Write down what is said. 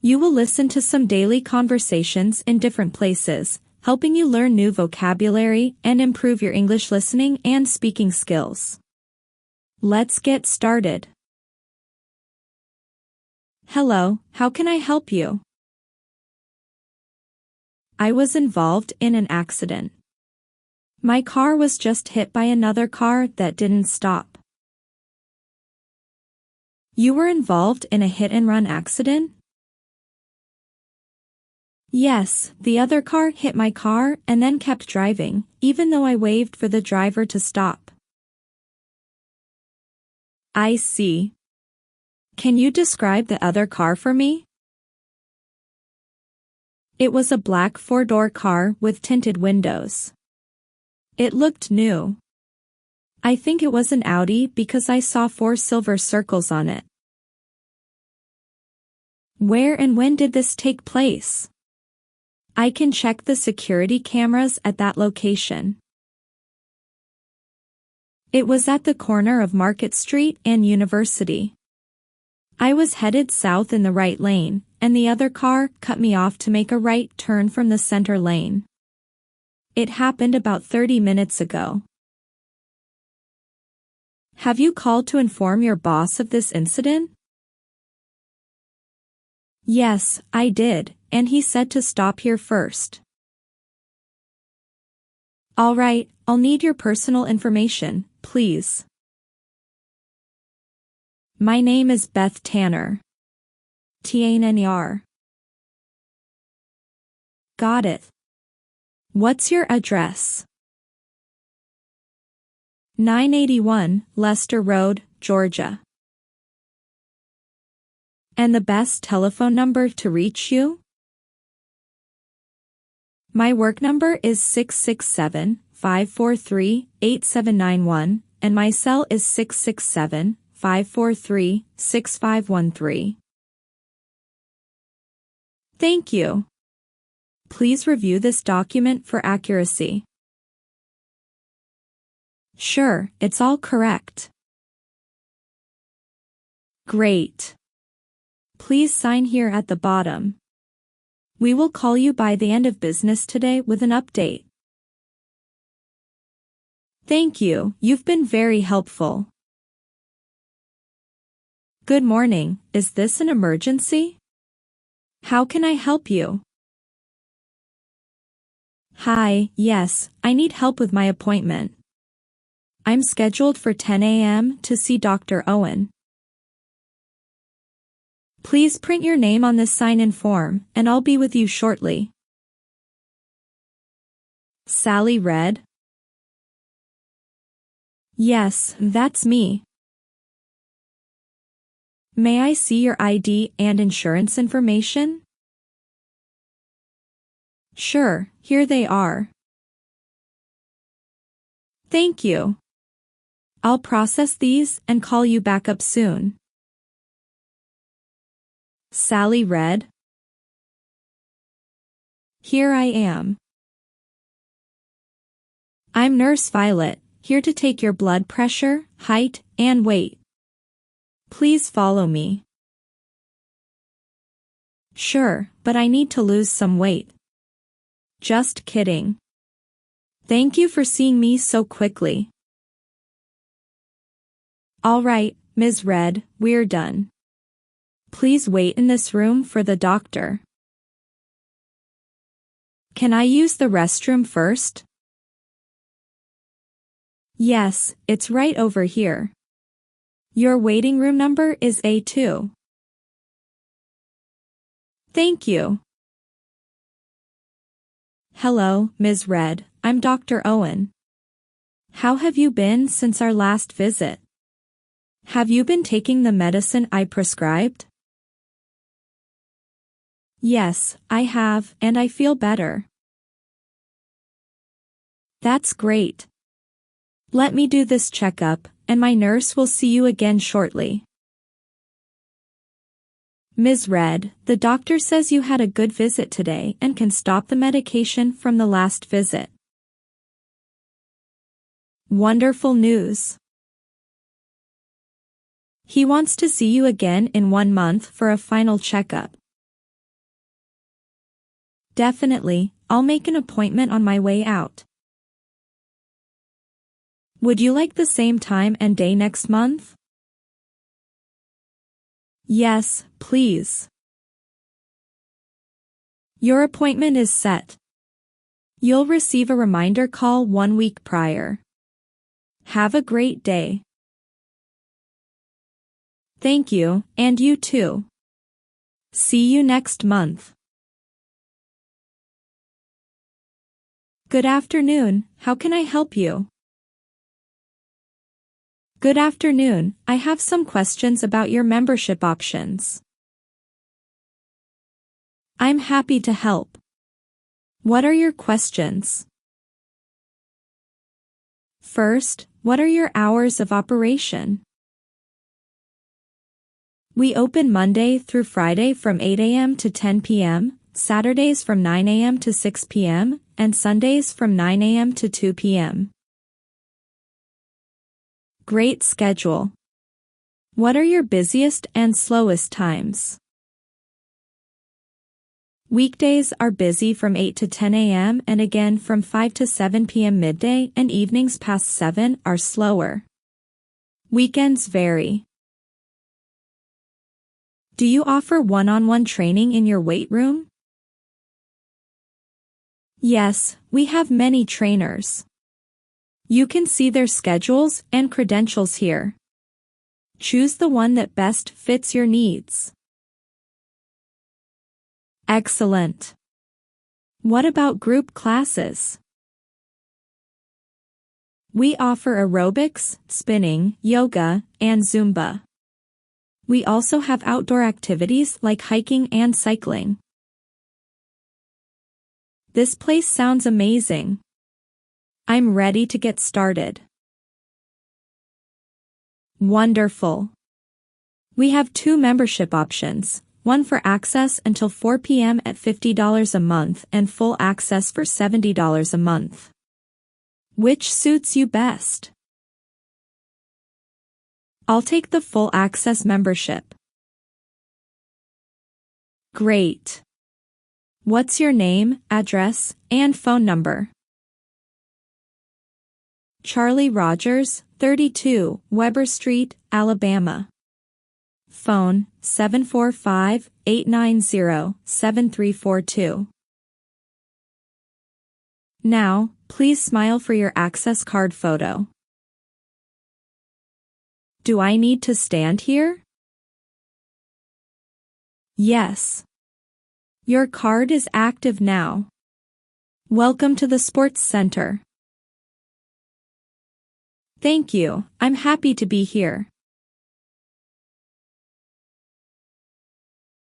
You will listen to some daily conversations in different places, helping you learn new vocabulary and improve your English listening and speaking skills. Let's get started. Hello, how can I help you? I was involved in an accident. My car was just hit by another car that didn't stop. You were involved in a hit-and-run accident? Yes, the other car hit my car and then kept driving, even though I waved for the driver to stop. I see. Can you describe the other car for me? It was a black four-door car with tinted windows. It looked new. I think it was an Audi because I saw 4 silver circles on it. Where and when did this take place? I can check the security cameras at that location. It was at the corner of Market Street and University. I was headed south in the right lane, and the other car cut me off to make a right turn from the center lane. It happened about 30 minutes ago. Have you called to inform your boss of this incident? Yes, I did, and he said to stop here first. All right, I'll need your personal information, please. My name is Beth Tanner. Tanner. Got it. What's your address? 981 Leicester Road, Georgia. And the best telephone number to reach you? My work number is 667-543-8791, and my cell is 667-543-6513. Thank you. Please review this document for accuracy. Sure, it's all correct. Great. Please sign here at the bottom. We will call you by the end of business today with an update. Thank you, you've been very helpful. Good morning, is this an emergency? How can I help you? Hi, yes, I need help with my appointment. I'm scheduled for 10 a.m. to see Dr. Owen. Please print your name on this sign-in form, and I'll be with you shortly. Sally read. Yes, that's me. May I see your ID and insurance information? Sure, here they are. Thank you. I'll process these and call you back up soon. Sally read. Here I am. I'm Nurse Violet, here to take your blood pressure, height, and weight. Please follow me. Sure, but I need to lose some weight. Just kidding. Thank you for seeing me so quickly. All right, Ms. Red, we're done. Please wait in this room for the doctor. Can I use the restroom first? Yes, it's right over here. Your waiting room number is A2. Thank you. Hello, Ms. Red, I'm Dr. Owen. How have you been since our last visit? Have you been taking the medicine I prescribed? Yes, I have, and I feel better. That's great. Let me do this checkup, and my nurse will see you again shortly. Ms. Red, the doctor says you had a good visit today and can stop the medication from the last visit. Wonderful news. He wants to see you again in 1 month for a final checkup. Definitely, I'll make an appointment on my way out. Would you like the same time and day next month? Yes, please. Your appointment is set. You'll receive a reminder call 1 week prior. Have a great day. Thank you, and you too. See you next month. Good afternoon, how can I help you? Good afternoon, I have some questions about your membership options. I'm happy to help. What are your questions? First, what are your hours of operation? We open Monday through Friday from 8 a.m. to 10 p.m., Saturdays from 9 a.m. to 6 p.m., and Sundays from 9 a.m. to 2 p.m. Great schedule. What are your busiest and slowest times? Weekdays are busy from 8 to 10 a.m. and again from 5 to 7 p.m. midday, and evenings past 7 are slower. Weekends vary. Do you offer one-on-one training in your weight room? Yes, we have many trainers. You can see their schedules and credentials here. Choose the one that best fits your needs. Excellent. What about group classes? We offer aerobics, spinning, yoga, and Zumba. We also have outdoor activities like hiking and cycling. This place sounds amazing. I'm ready to get started. Wonderful. We have 2 membership options, one for access until 4 p.m. at $50 a month and full access for $70 a month. Which suits you best? I'll take the full access membership. Great. What's your name, address, and phone number? Charlie Rogers, 32, Weber Street, Alabama. Phone, 745-890-7342. Now, please smile for your access card photo. Do I need to stand here? Yes. Your card is active now. Welcome to the Sports Center. Thank you, I'm happy to be here.